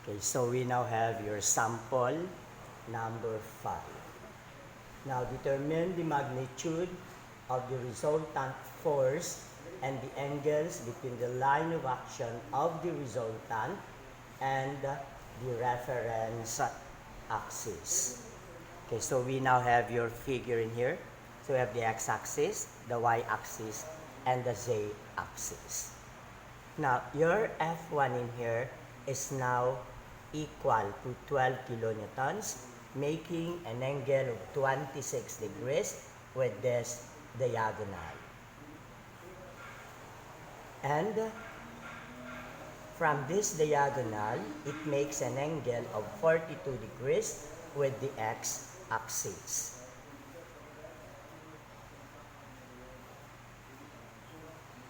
Okay, so we now have your sample number 5. Now determine the magnitude of the resultant force and the angles between the line of action of the resultant and the reference axis. Okay, so we now have your figure in here. So we have the x-axis, the y-axis, and the z-axis. Now, your F1 in here is now equal to 12 kilonewtons, making an angle of 26 degrees with this diagonal. And from this diagonal, it makes an angle of 42 degrees with the x-axis.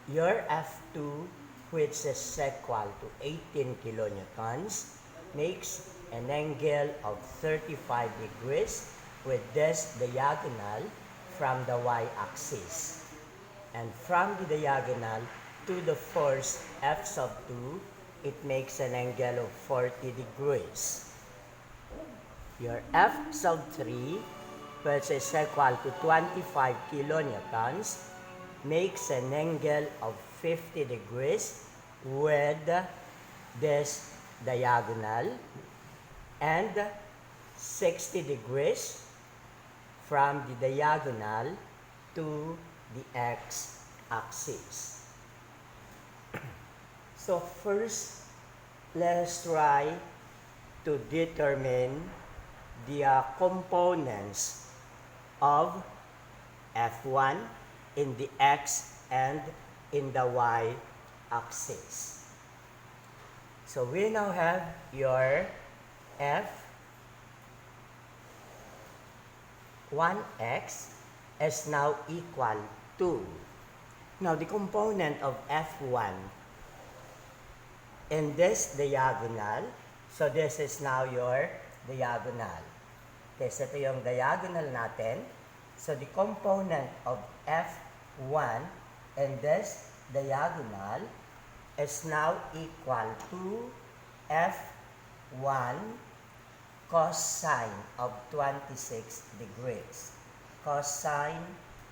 Your F2, which is equal to 18 kilonewtons, makes an angle of 35 degrees with this diagonal from the y-axis. And from the diagonal to the force F sub 2, it makes an angle of 40 degrees. Your F sub 3, which is equal to 25 kilonewtons, makes an angle of 50 degrees with this diagonal and 60 degrees from the diagonal to the x-axis. So first, let's try to determine the components of F1 in the x and in the y-axis. So we now have your F1x is now equal to, now the component of F1 in this diagonal, so this is now your diagonal. Okay, so ito yung diagonal natin. So the component of F1 in this diagonal is now equal to F1 cosine of 26 degrees. Cosine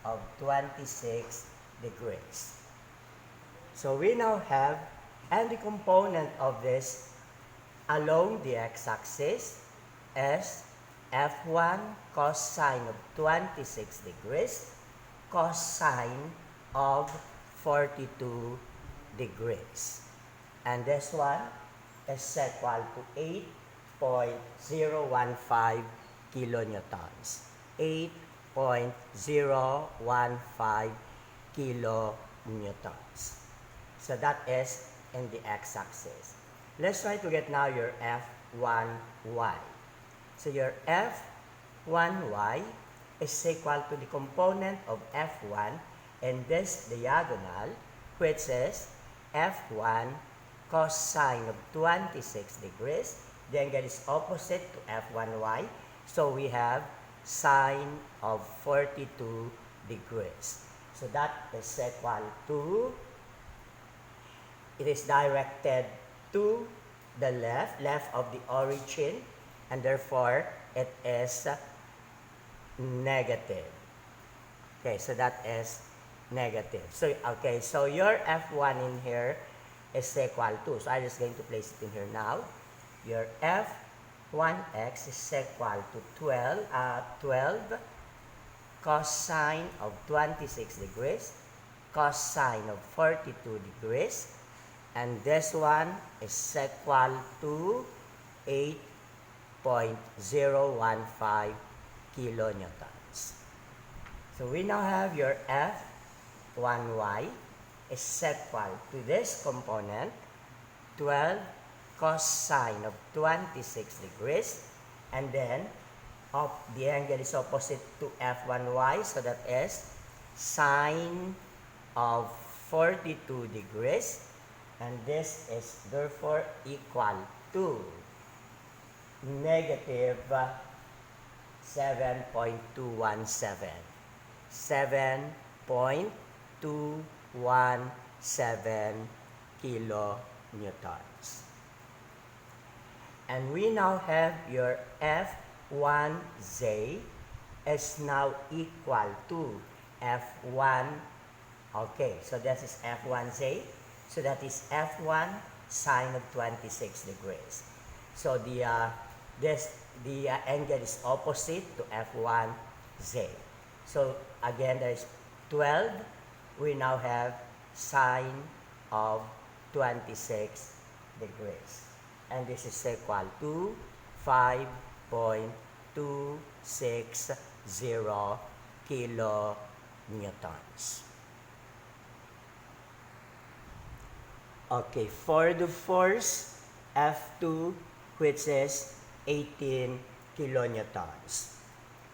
of 26 degrees. So we now have, and the component of this along the x-axis is F1 cosine of 26 degrees, cosine of 42 degrees. And this one is equal to 8.015 kilonewtons. 8.015 kilonewtons. So that is in the x-axis. Let's try to get now your F1y. So your F1y is equal to the component of F1 in this diagonal, which is F1 cosine of 26 degrees. The angle is opposite to F1y. So we have sine of 42 degrees. So that is equal to, it is directed to the left of the origin, and therefore it is negative. Okay, so that is negative. So, okay, so your F1 in here is equal to, so I'm just going to place it in here now. Your F1x is equal to 12 cosine of 26 degrees, cosine of 42 degrees, and this one is equal to 8.015 kilonewtons. So we now have your F1y is equal to this component, 12 cosine of 26 degrees, and then the angle is opposite to F1y, so that is sine of 42 degrees, and this is therefore equal to negative 7.217. 7.217 kilonewtons. And we now have your F1J is now equal to F1. Okay, so this is F1J. So that is F1 sine of 26 degrees. So the angle is opposite to F1J. So again, there is 12. We now have sine of 26 degrees. And this is equal to 5.260 kilonewtons. Okay, for the force F2, which is 18 kilonewtons.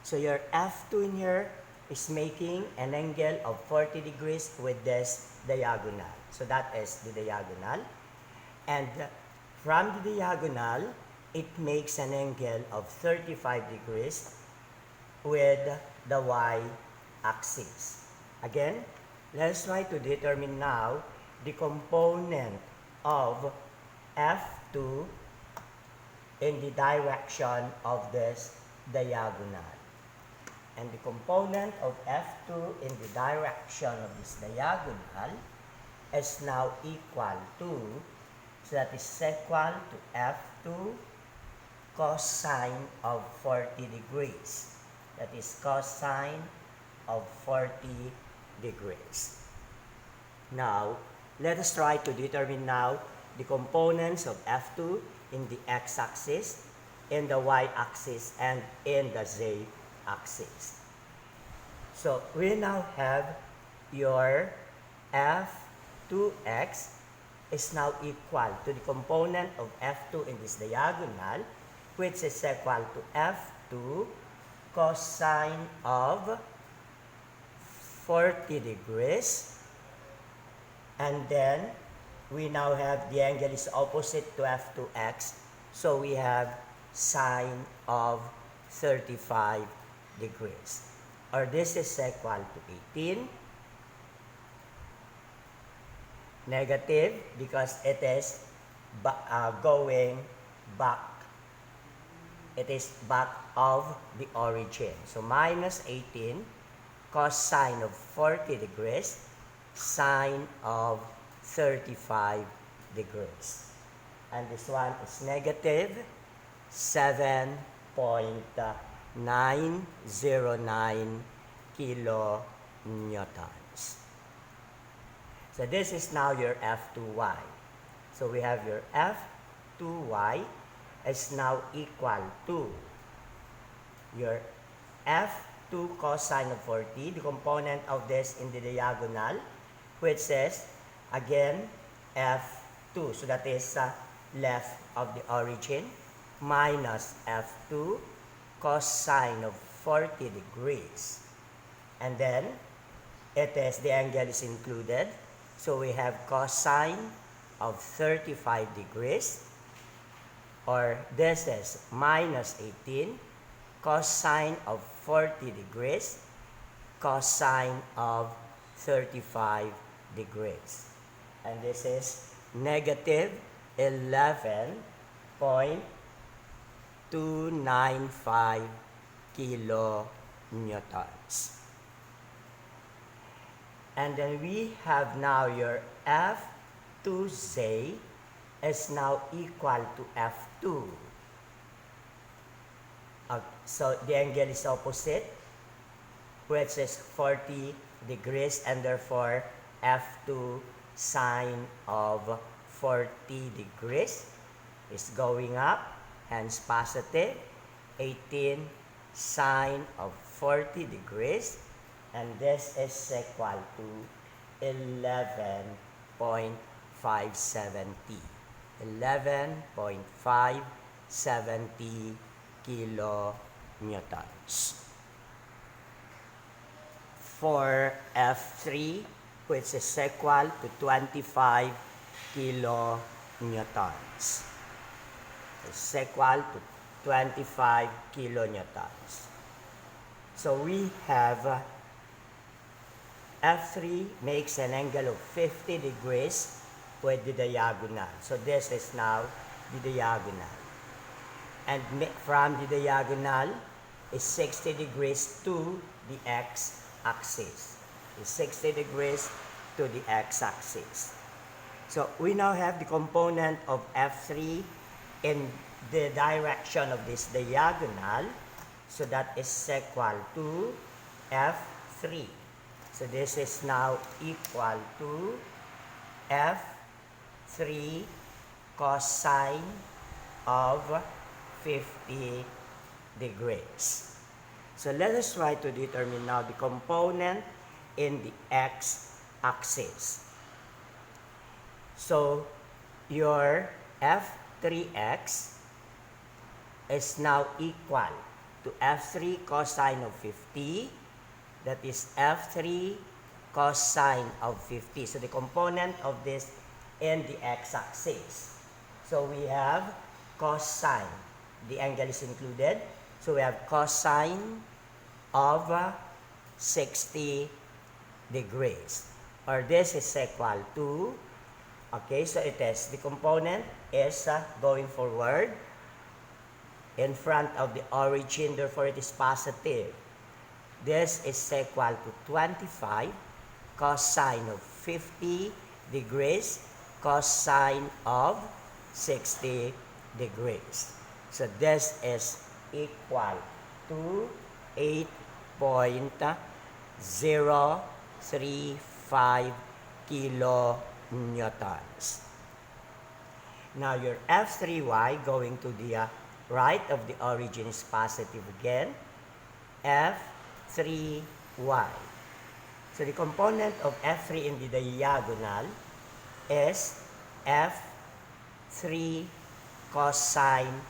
So your F2 in here is making an angle of 40 degrees with this diagonal. So that is the diagonal. And from the diagonal, it makes an angle of 35 degrees with the y-axis. Again, let's try to determine now the component of F2 in the direction of this diagonal. And the component of F2 in the direction of this diagonal is now equal to, so that is equal to F2 cosine of 40 degrees. That is cosine of 40 degrees. Now, let us try to determine now the components of F2 in the x-axis, in the y-axis, and in the z-axis. So, we now have your F2x is now equal to the component of F2 in this diagonal, which is equal to F2 cosine of 40 degrees. And then, we now have the angle is opposite to F2x. So, we have sine of 35 degrees. Or this is equal to 18. Negative because it is going back. It is back of the origin. So, minus 18 cosine of 40 degrees sine of 35 degrees. And this one is negative 7.909 kilonewtons. So this is now your F2y. So we have your F2y is now equal to your F2 cosine of 40, the component of this in the diagonal, which is, again, F2. So that is left of the origin, minus F2 cosine of 40 degrees. And then, it is, the angle is included. So we have cosine of 35 degrees, or this is minus 18 cosine of 40 degrees cosine of 35 degrees. And this is negative 11.295 kilonewtons. And then we have now your F2J is now equal to F2. So the angle is opposite, which is 40 degrees, and therefore F2 sine of 40 degrees is going up, hence positive. 18 sine of 40 degrees, and this is equal to 11.570. 11.570 kilonewtons. For F3, which is equal to 25 kilonewtons. It's equal to 25 kilonewtons. So we have F3 makes an angle of 50 degrees with the diagonal. So this is now the diagonal. and from the diagonal is 60 degrees to the x-axis. Is 60 degrees to the x-axis. So we now have the component of F3 in the direction of this diagonal. So that is equal to F3. So this is now equal to F3 cosine of 50 degrees. So let us try to determine now the component in the x-axis. So your F3x is now equal to F3 cosine of 50. That is F3 cosine of 50. So the component of this in the x-axis. So we have cosine. The angle is included. So we have cosine of 60 degrees. Or this is equal to, okay, so it is, the component is going forward in front of the origin, therefore it is positive. This is equal to 25 cosine of 50 degrees cosine of 60 degrees. So this is equal to 8.035 kilonewtons. Now your F3y going to the right of the origin is positive again. F3y. So the component of F3 in the diagonal is F3 cosine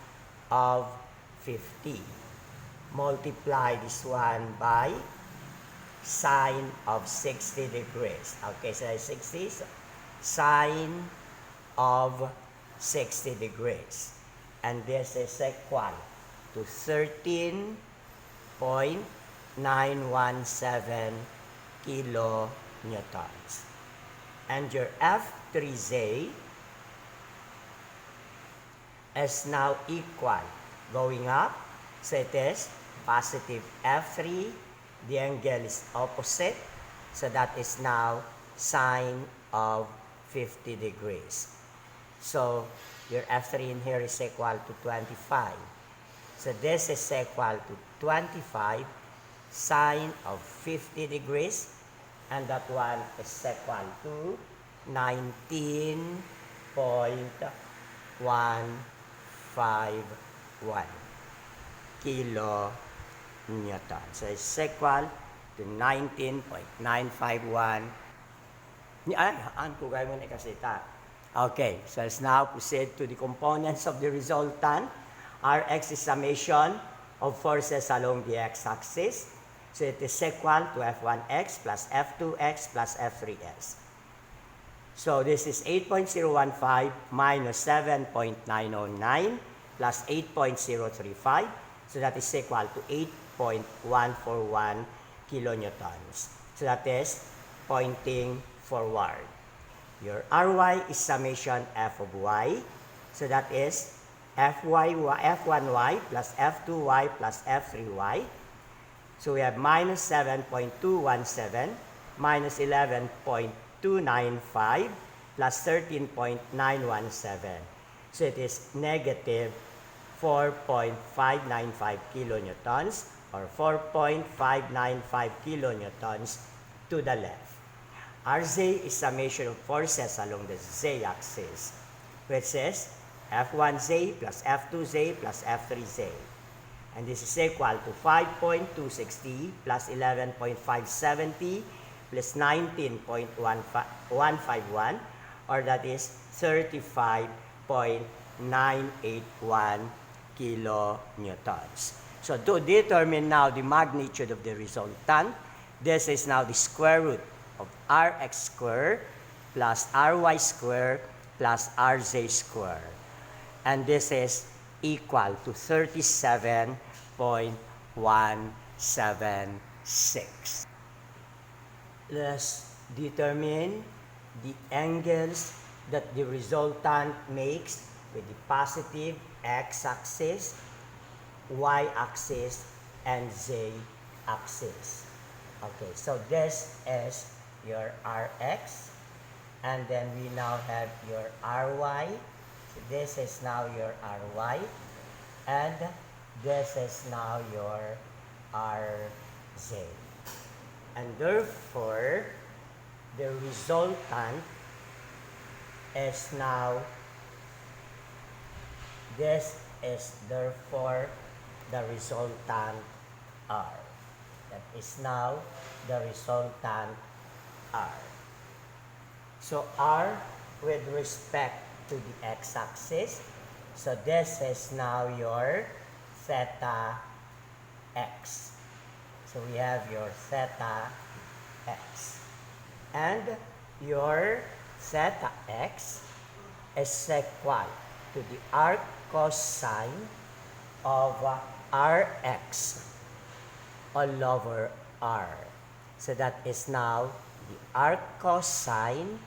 of 50. Multiply this one by sine of 60 degrees. Okay, so 60 sine of 60 degrees. And this is equal to 13.917 kilonewtons. And your F3z is now equal. Going up, so it is positive F3. The angle is opposite. So that is now sine of 50 degrees. So your F3 in here is equal to 25. So this is equal to 25 sine of 50 degrees. And that one is equal to 19.151 kilonewtons. So it's equal to 19.951. Okay, so let's now proceed to the components of the resultant. Rx is summation of forces along the x-axis. So it is equal to F1x plus F2x plus F3s. So this is 8.015 minus 7.909 plus 8.035. So that is equal to 8.141 kilonewtons. So that is pointing forward. Your Ry is summation f of y. So that is F1y plus F2y plus F3y. So we have minus 7.217 minus 11.295 plus 13.917. So it is negative 4.595 kilonewtons or 4.595 kilonewtons to the left. Rz is summation of forces along the z-axis, which is F1z plus F2z plus F3z. And this is equal to 5.260 plus 11.570 plus 19.151, or that is 35.981 kilonewtons. So to determine now the magnitude of the resultant, this is now the square root of Rx squared plus Ry squared plus Rz squared. And this is equal to 37.176. Let's determine the angles that the resultant makes with the positive x-axis, y-axis, and z-axis. Okay, so this is your Rx, and then we now have your Ry. So this is now your Ry, and this is now your Rz. And therefore, the resultant is now, this is therefore the resultant R. That is now the resultant R. So R with respect to the x-axis. So this is now your theta x. So we have your theta x. And your theta x is equal to the arc cosine of Rx all over R. So that is now the arc cosine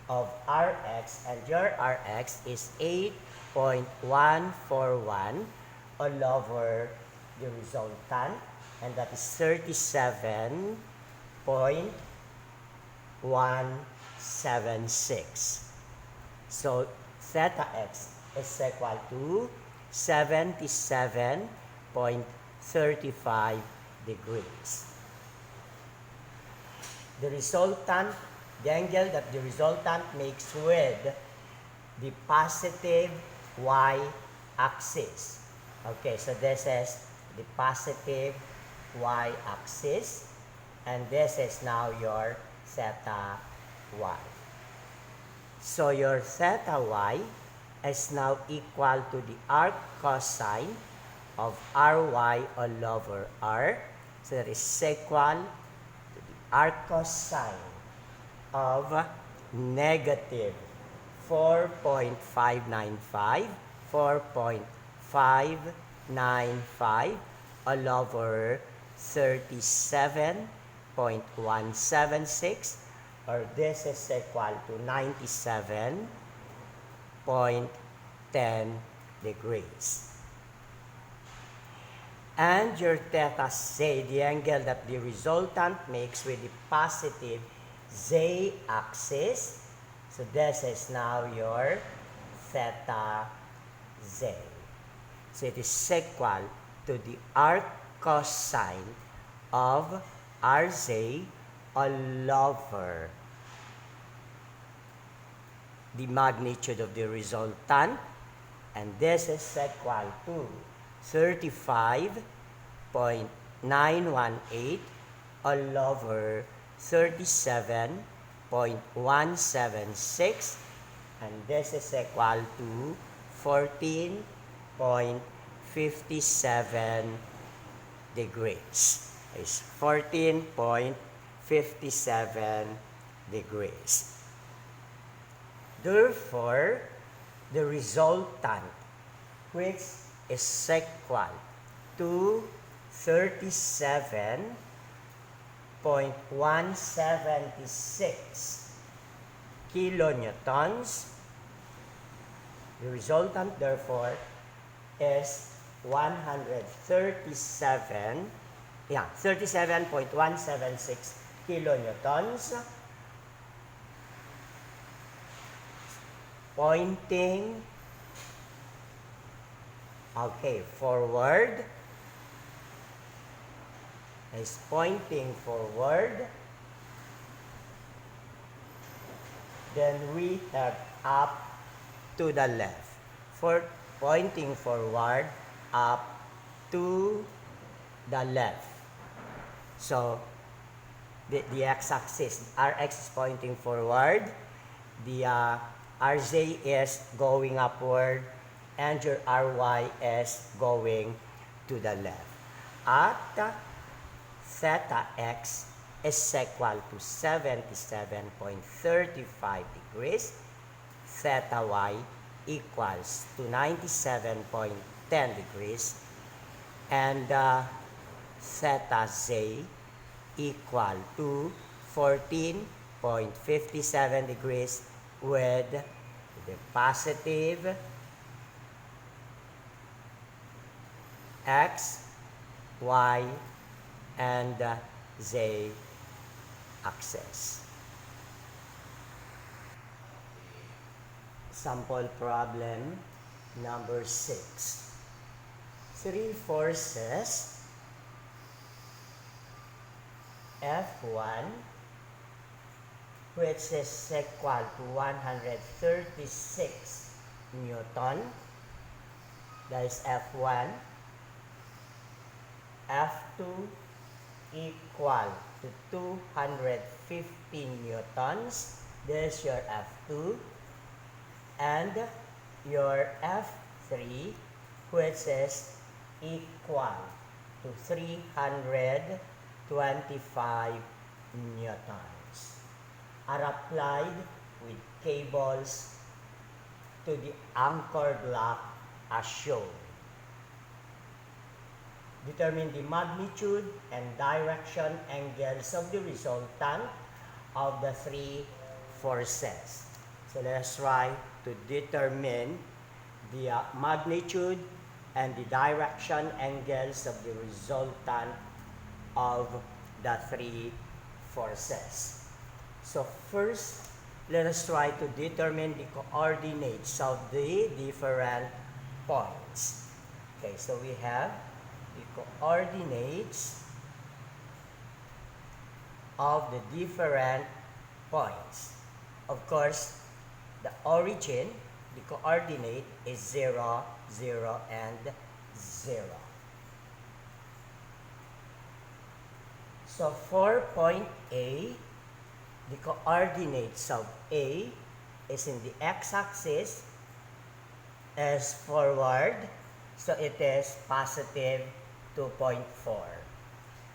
of Rx, and your Rx is 8.141 all over the resultant, and that is 37.176. So theta x is equal to 77.35 degrees. The resultant, the angle that the resultant makes with the positive y-axis. Okay, so this is the positive y-axis, and this is now your theta y. So your theta y is now equal to the arc cosine of Ry all over R. So that is equal to the arc cosine of negative 4.595 all over 37.176, or this is equal to 97.10 degrees. And your theta z, the angle that the resultant makes with the positive z-axis. So this is now your theta z. So it is equal to the arc cosine of Rz all over the magnitude of the resultant, and this is equal to 35.918 all over 37.176, and this is equal to 14.57 degrees. It's 14.57 degrees. Therefore, the resultant, which is equal to 37.176 kilonewtons, the resultant therefore is 37.176 kilonewtons, pointing forward, is pointing forward. Then we have up to the left. For pointing forward, up to the left. So the x-axis, Rx is pointing forward, the Rz is going upward, and your Ry is going to the left. At theta x is equal to 77.35 degrees, theta y equals to 97.10 degrees, and theta z equal to 14.57 degrees with the positive x, y, and z axis. Sample problem number 6. 3 forces F1, which is equal to 136 Newton, that is F1. F2 equal to 250 Newtons, there's your F2. And your F3, which is equal to 325 Newtons, are applied with cables to the anchor block as shown. Determine the magnitude and direction angles of the resultant of the 3 forces. So let's try to determine the magnitude and the direction angles of the resultant of the 3 forces. So first, let us try to determine the coordinates of the different points. Okay, so we have the coordinates of the different points. Of course, the origin, the coordinate is 0, 0, and 0. So for point A, the coordinates of A is in the x-axis as forward, so it is positive 2.4.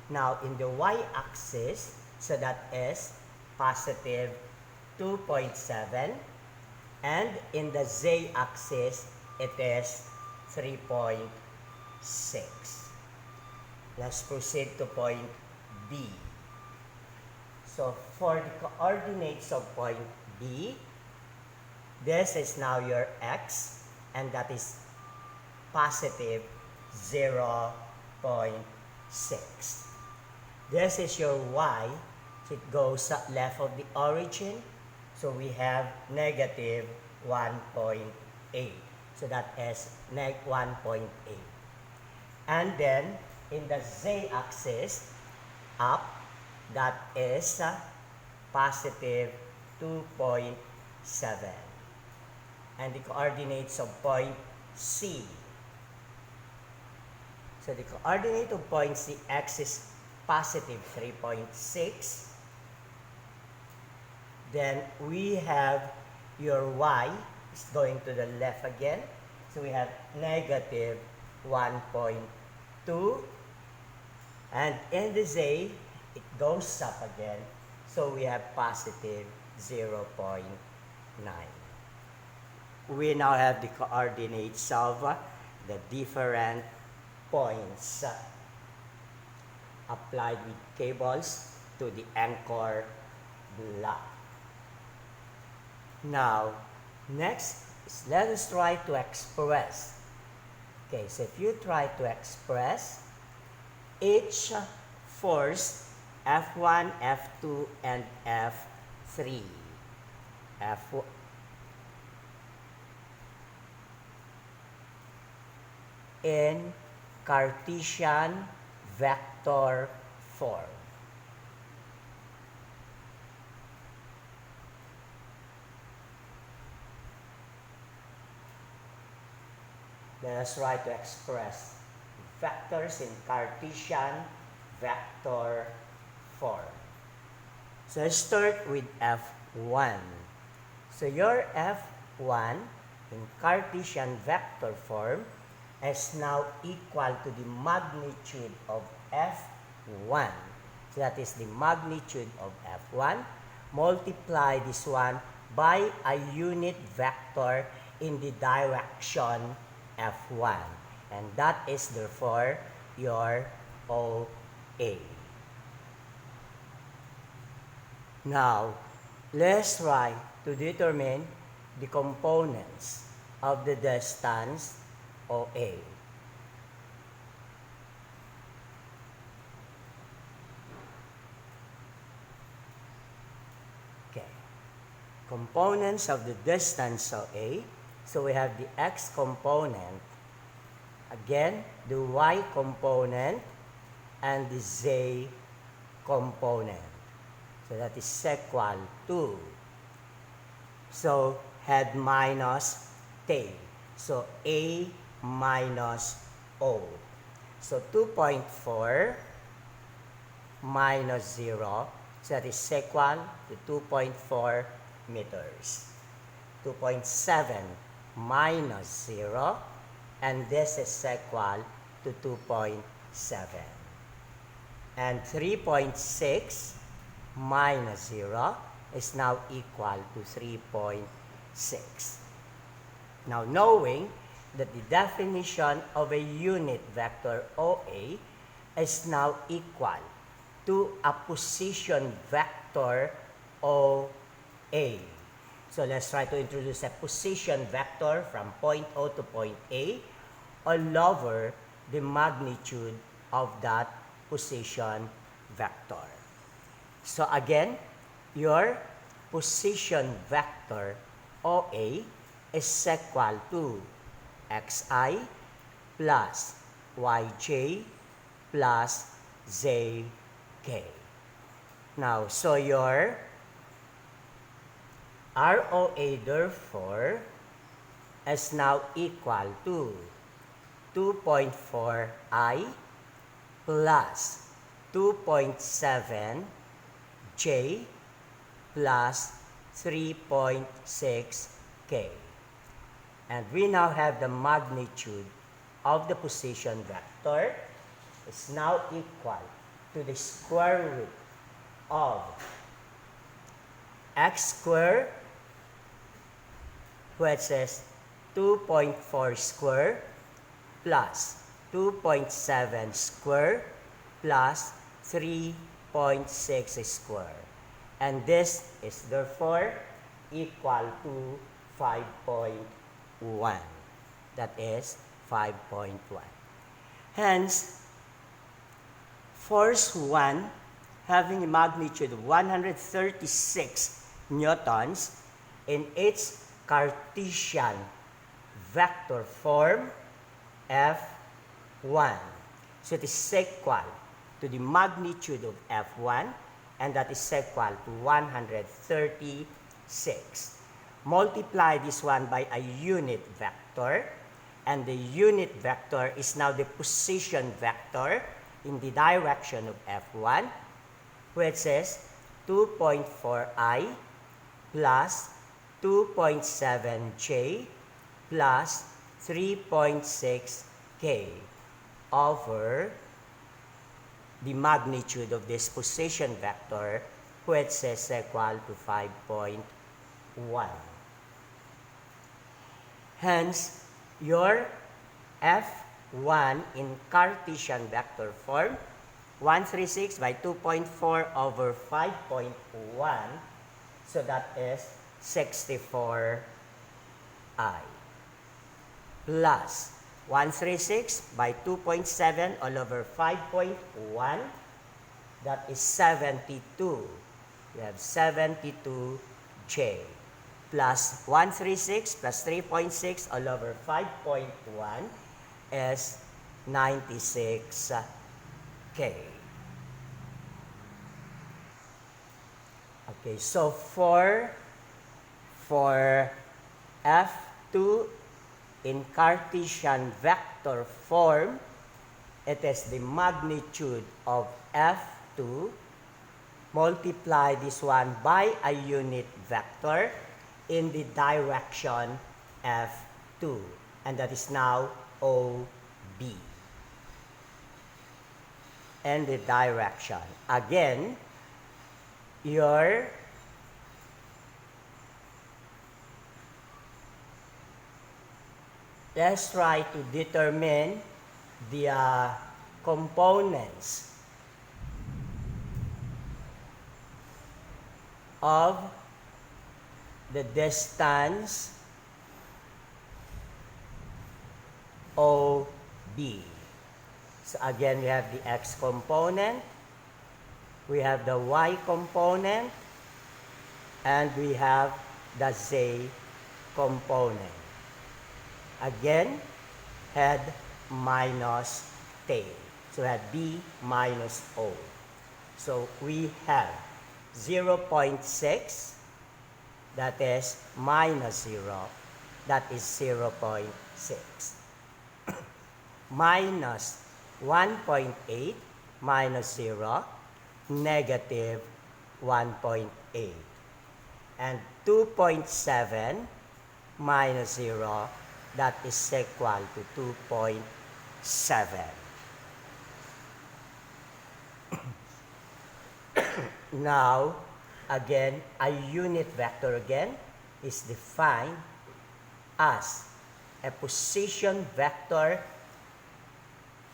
Now in the y-axis, so that is positive 2.7. And in the z-axis, it is 3.6. Let's proceed to point B. So for the coordinates of point B, this is now your x, and that is positive 0.6. This is your y, so it goes left of the origin. So we have negative 1.8. So that is 1.8. And then in the z-axis, up, that is positive 2.7. And the coordinates of point C. So the coordinate of point C, x is positive 3.6. Then we have your y is going to the left again. So we have negative 1.2. And in the z, it goes up again. So we have positive 0.9. We now have the coordinates of the different points applied with cables to the anchor block. Now, next is let us try to express. Okay, so if you try to express each force F1, F2, and F3. F1 in Cartesian vector form. Let us try to express vectors in Cartesian vector form. So let's start with F1. So your F1 in Cartesian vector form is now equal to the magnitude of F1. So that is the magnitude of F1. Multiply this one by a unit vector in the direction F1. And that is therefore your OA. Now, let's try to determine the components of the distance OA. components of the distance OA. So we have the x component, again, the y component, and the z component. So that is equal to, so head minus tail. So A minus O. So 2.4 minus 0, so that is equal to 2.4 meters. 2.7 minus 0, and this is equal to 2.7. And 3.6 minus 0 is now equal to 3.6. Now, knowing that the definition of a unit vector OA is now equal to a position vector OA. So let's try to introduce a position vector from point O to point A all over the magnitude of that position vector. So again, your position vector OA is equal to xi plus yj plus zk. Now, so your ROA therefore is now equal to 2.4i plus 2.7j plus 3.6k. And we now have the magnitude of the position vector is now equal to the square root of x squared, which is 2.4 squared plus 2.7 squared plus 3.6 squared. And this is therefore equal to 5.1. That is 5.1. Hence, force 1 having a magnitude of 136 newtons in its Cartesian vector form F1. So it is equal to the magnitude of F1, and that is equal to 136. Multiply this one by a unit vector, and the unit vector is now the position vector in the direction of F1, which is 2.4i plus 2.7j plus 3.6k over the magnitude of this position vector, which is equal to 5.1. Hence, your F1 in Cartesian vector form, 136 by 2.4 over 5.1, so that is 64i, plus 136 by 2.7 all over 5.1, that is 72. We have 72j, plus 136 plus 3.6 all over 5.1 is 96k. Okay, so for F2 in Cartesian vector form, it is the magnitude of F2, multiply this one by a unit vector in the direction F2, and that is now OB. And the direction, again, let's try to determine the components of the distance OB. So again, we have the x component, we have the y component, and we have the z component. Again, head minus tail. So we have B minus O. So we have 0.6, that is minus 0, that is 0.6. Minus 1.8 minus 0, negative 1.8. And 2.7 minus 0, that is equal to 2.7. Now, again, a unit vector again is defined as a position vector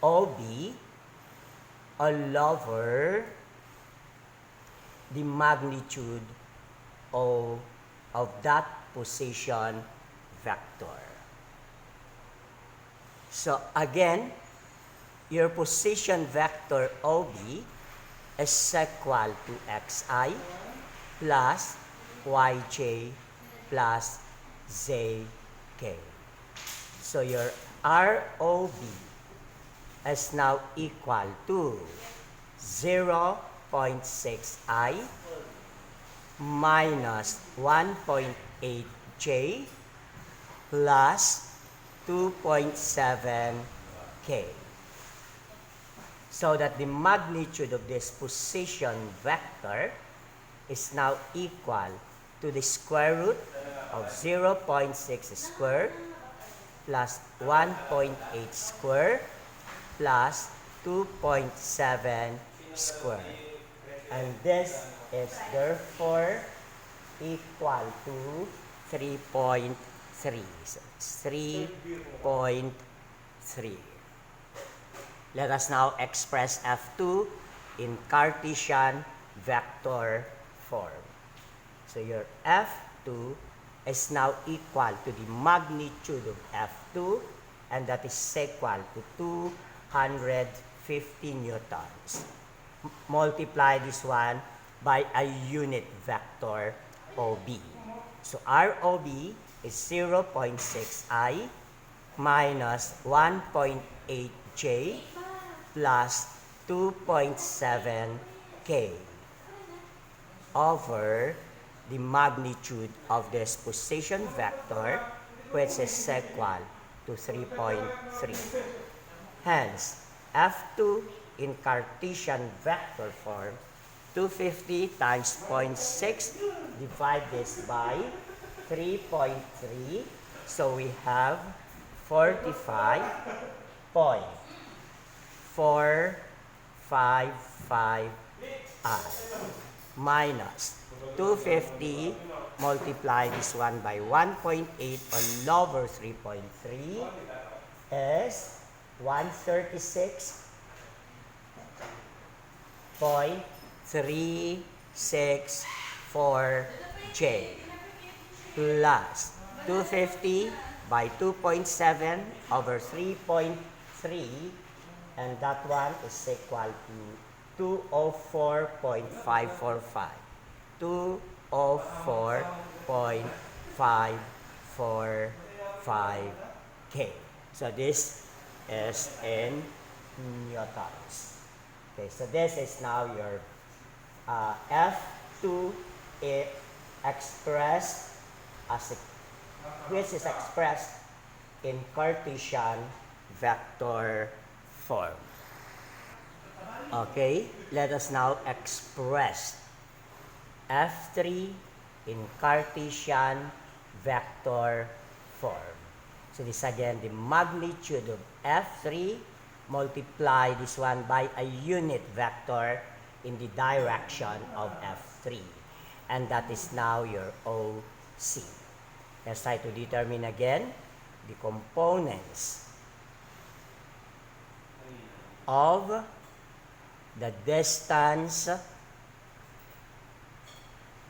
OB all over the magnitude O of that position vector. So again, your position vector OB is equal to xi plus yj plus zk. So your ROB is now equal to 0.6i minus 1.8j plus 2.7k. So that the magnitude of this position vector is now equal to the square root of 0.6 squared plus 1.8 squared plus 2.7 squared. And this is therefore equal to 3.3. So it's 3.3. Let us now express F2 in Cartesian vector form. So your F2 is now equal to the magnitude of F2, and that is equal to 250 newtons. Multiply this one by a unit vector OB. So ROB is 0.6i minus 1.8j plus 2.7k over the magnitude of this position vector, which is equal to 3.3. Hence, F2 in Cartesian vector form, 250 times 0.6, divide this by 3.3, so we have 45.455i minus 250, multiply this one by 1.8 all over 3.3 is 136.364j plus 250 by 2.7 over 3.3, and that one is equal to 204.545. 204.545k. So this is in newtons. Okay, so this is now your F2 expressed as a, which is expressed in Cartesian vector form. Okay, let us now express F3 in Cartesian vector form. So this again, the magnitude of F3, multiply this one by a unit vector in the direction of F3. And that is now your OC. Let's try to determine again the components of the distance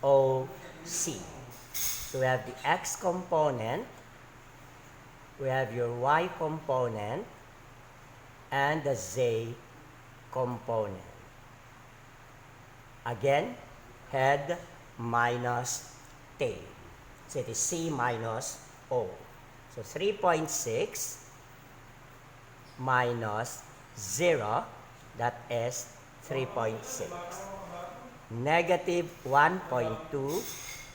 OC. So we have the X component, we have your Y component, and the Z component. Again, head minus tail. So it is C minus O. So 3.6 minus 0, that is 3.6. Negative 1.2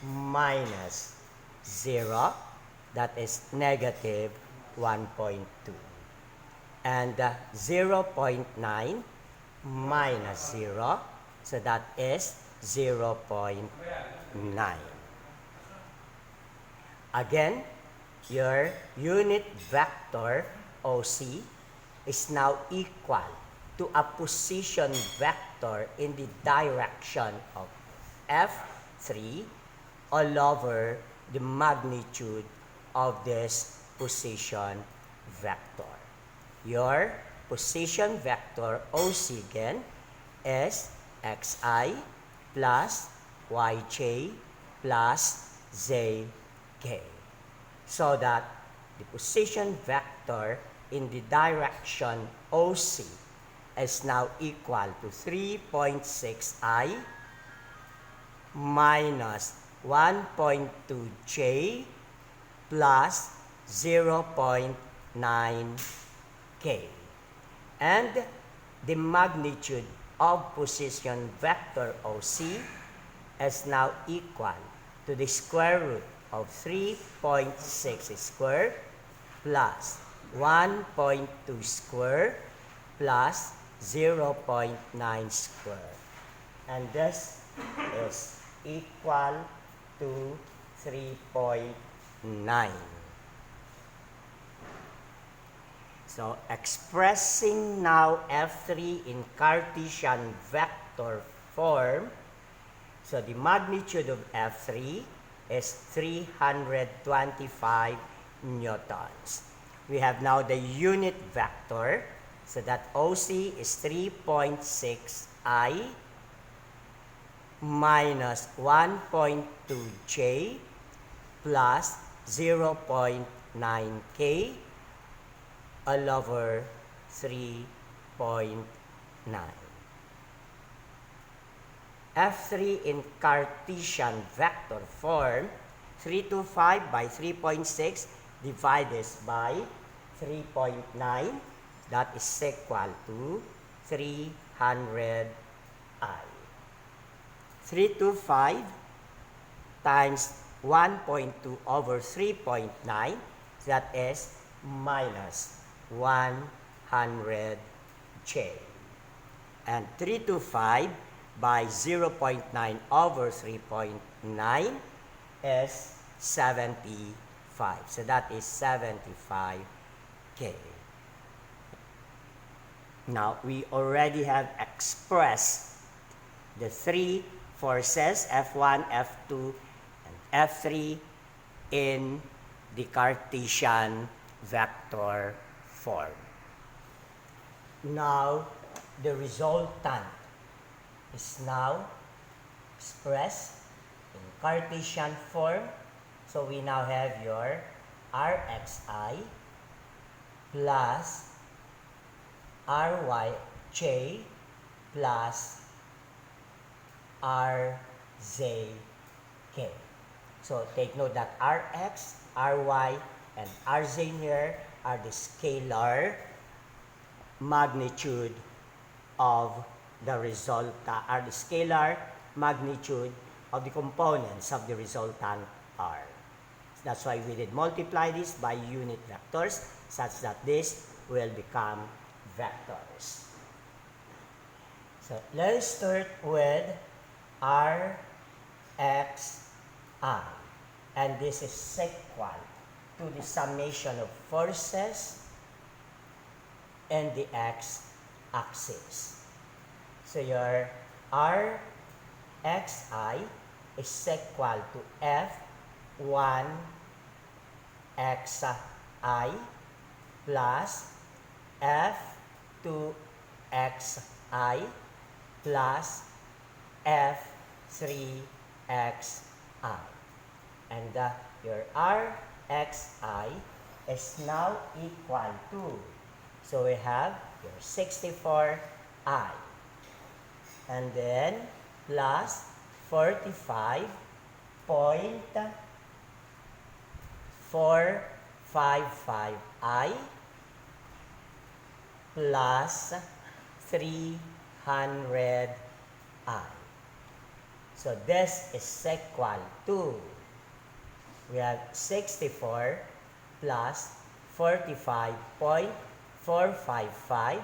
minus 0, that is negative 1.2. And 0.9 minus 0, so that is 0.9. Again, your unit vector OC is now equal to a position vector in the direction of F3 all over the magnitude of this position vector. Your position vector OC again is xi plus yj plus zk. So that the position vector in the direction OC is now equal to 3.6i minus 1.2j plus 0.9k. And the magnitude of position vector OC is now equal to the square root of 3.6 squared plus 1.2 squared plus 0.9 squared. And this is equal to 3.9. So expressing now F3 in Cartesian vector form, so the magnitude of F3 is 325 newtons. We have now the unit vector, so that OC is 3.6i minus 1.2j plus 0.9k all over 3.9. F3 in Cartesian vector form, 325 by 3.6 divided by 3.9, that is equal to 300i. 325 times 1.2 over 3.9, that is minus 100j. And 325 by 0.9 over 3.9 is 75. So that is 75k. Now, we already have expressed the three forces, F1, F2, and F3 in the Cartesian vector form. Now, the resultant is now expressed in Cartesian form. So we now have your Rxi plus Ryj plus Rzk. So take note that Rx, Ry, and Rz here are the scalar magnitude of the result, are the scalar magnitude of the components of the resultant R. That's why we did multiply this by unit vectors such that this will become vectors. So let's start with Rxi, and this is equal to the summation of forces and the x-axis. So your Rxi is equal to F1 xi plus F2 xi plus F3 xi. And your Rxi is now equal to, so we have your 64i, and then plus 45.5 455I plus 300I. So this is equal to, we have 64 plus 45.455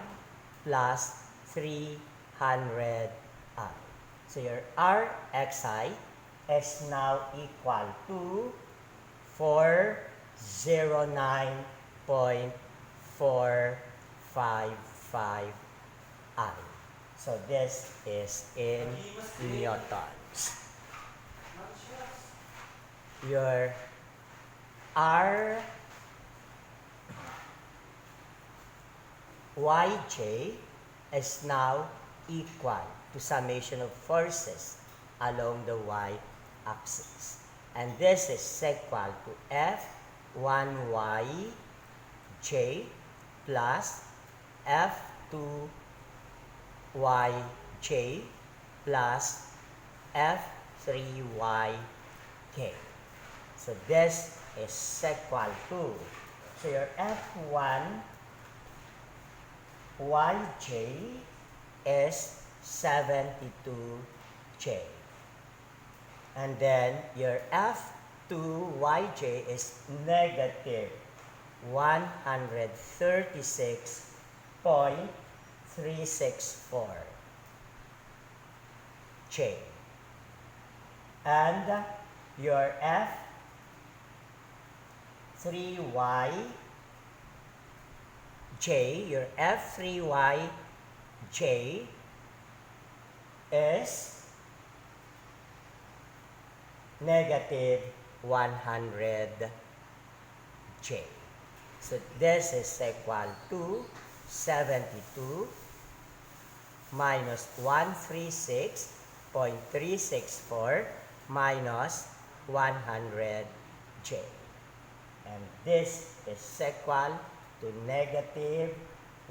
plus 300I. So your RXI is now equal to 409.455I. So this is in newtons. Your RYJ is now equal to summation of forces along the y-axis. And this is equal to F1YJ plus F2YJ plus F3YK. So this is equal to, so your F1YJ is 72J. And then your F2YJ is negative 136.364 J. And your F3YJ is negative 100J. So this is equal to 72 minus 136.364 minus 100J. And this is equal to negative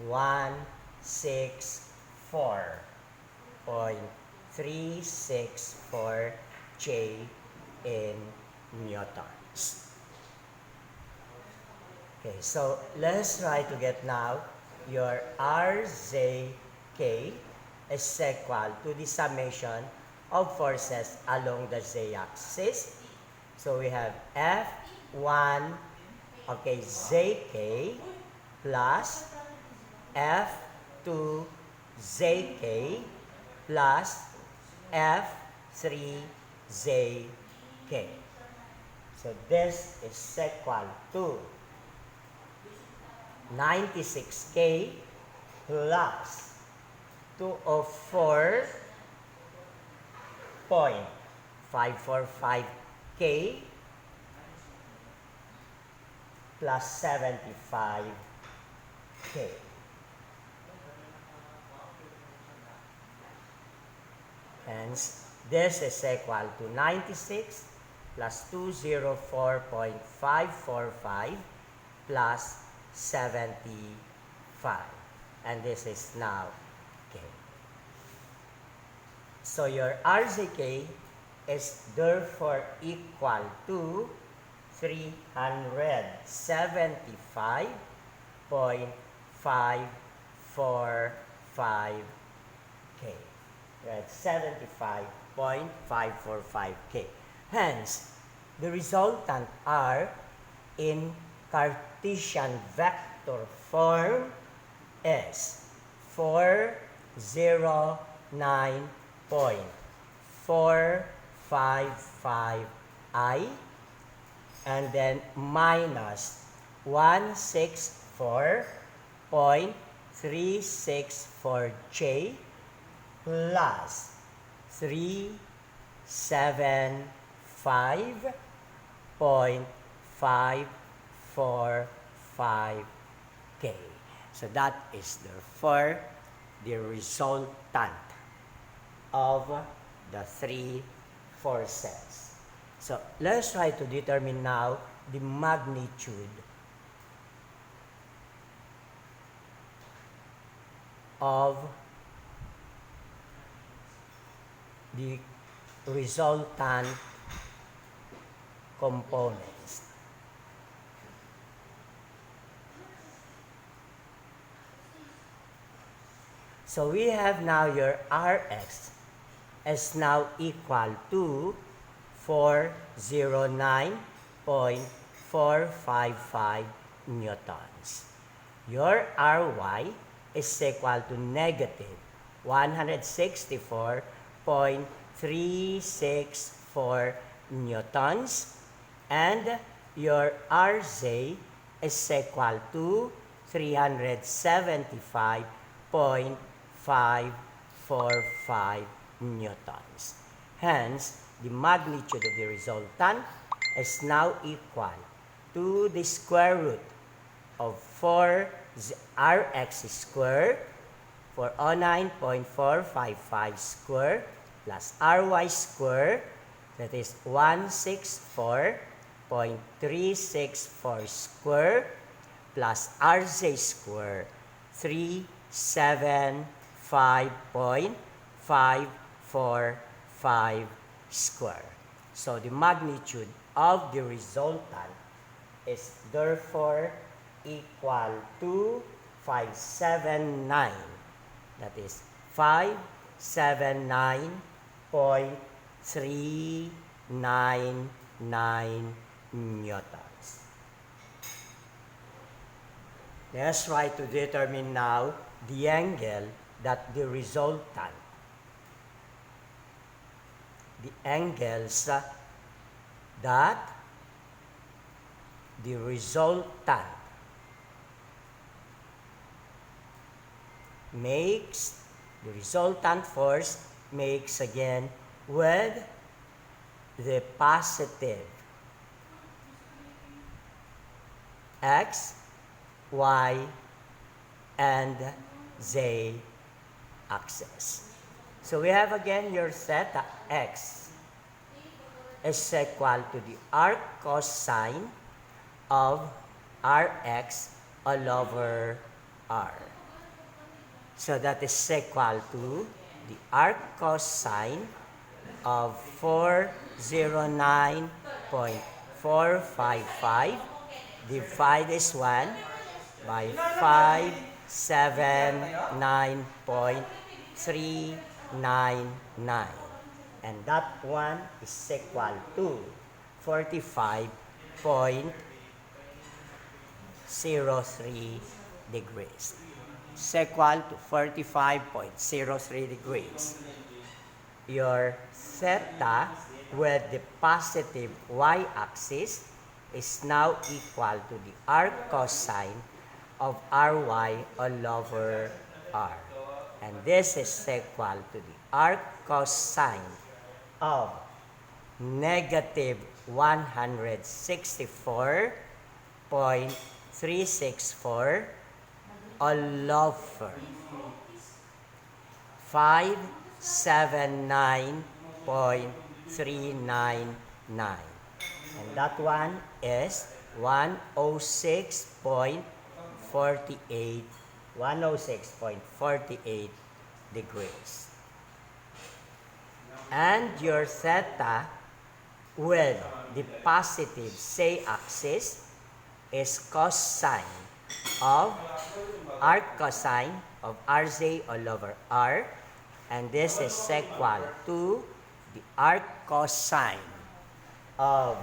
164.364 J in newtons. Okay, so let's try to get now your RZK is equal to the summation of forces along the z-axis. So we have F1, okay, ZK plus F2 ZK plus F3 ZK. So this is equal to 96K plus 204.545K plus 75K. Hence, this is equal to 96 plus 204.545 plus 75. And this is now K. So your RZK is therefore equal to 375.545K. Right, 75.545K. Hence, the resultant are in Cartesian vector form is 409.455I and then minus 164.364J plus 375.545K. So that is therefore the resultant of the three forces. So let's try to determine now the magnitude of the resultant components. So we have now your Rx is now equal to 409.455 newtons. Your Ry is equal to negative 164.364 newtons, and your Rj is equal to 375.545 newtons. Hence, the magnitude of the resultant is now equal to the square root of 4 Rx squared, 409.455 squared, plus Ry squared, that is 164.364 squared, plus Rj squared, 375.545 squared. So the magnitude of the resultant is therefore equal to 579. That is 579.399 newtons. Let's try to determine now the angle that the resultant, the angles that the resultant makes, the resultant force makes again with the positive x, y, and z axis. So we have again your theta x is equal to the arc cosine of Rx all over R. So that is equal to the arc cosine of 409.455 divide this one by 579.399, and that one is equal to 45.03 degrees. Is equal to 45.03 degrees. Your theta with the positive y-axis is now equal to the arc cosine of Ry all over R. And this is equal to the arc cosine of negative 164.364 all over 579.399. And that one is 106.48 degrees. And your theta with the positive z-axis is cosine of arc cosine of Rj all over R, and this is equal to the arc cosine of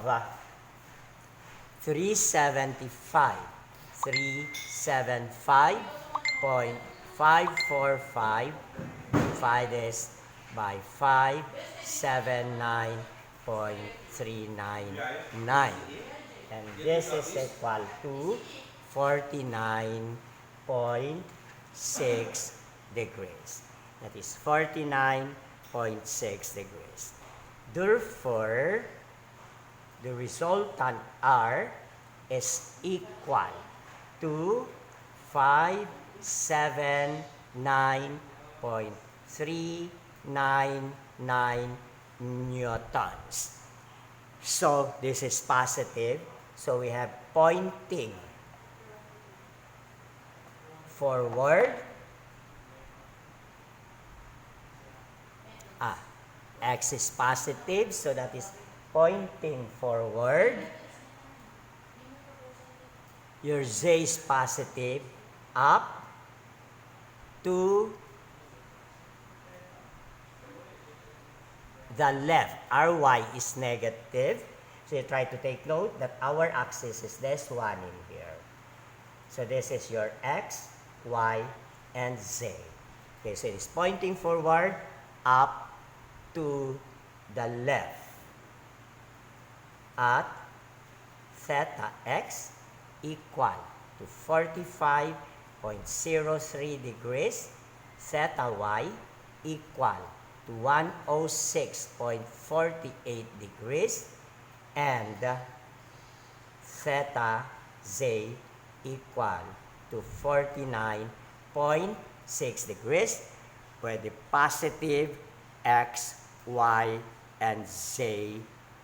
375.545 divided by 579.399, and this is equal to 49.6 degrees. That is 49.6 degrees. Therefore, the resultant R is equal to 579.399 newtons. So this is positive. So we have pointing forward. X is positive, so that is pointing forward. Your Z is positive, up to the left, our y is negative. So you try to take note that our axis is this one in here. So this is your x, y, and z. Okay, so it is pointing forward, up to the left at theta x equal to 45.03 degrees, theta y equal to 106.48 degrees, and theta z equal to 49.6 degrees, where the positive x, y, and z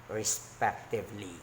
respectively.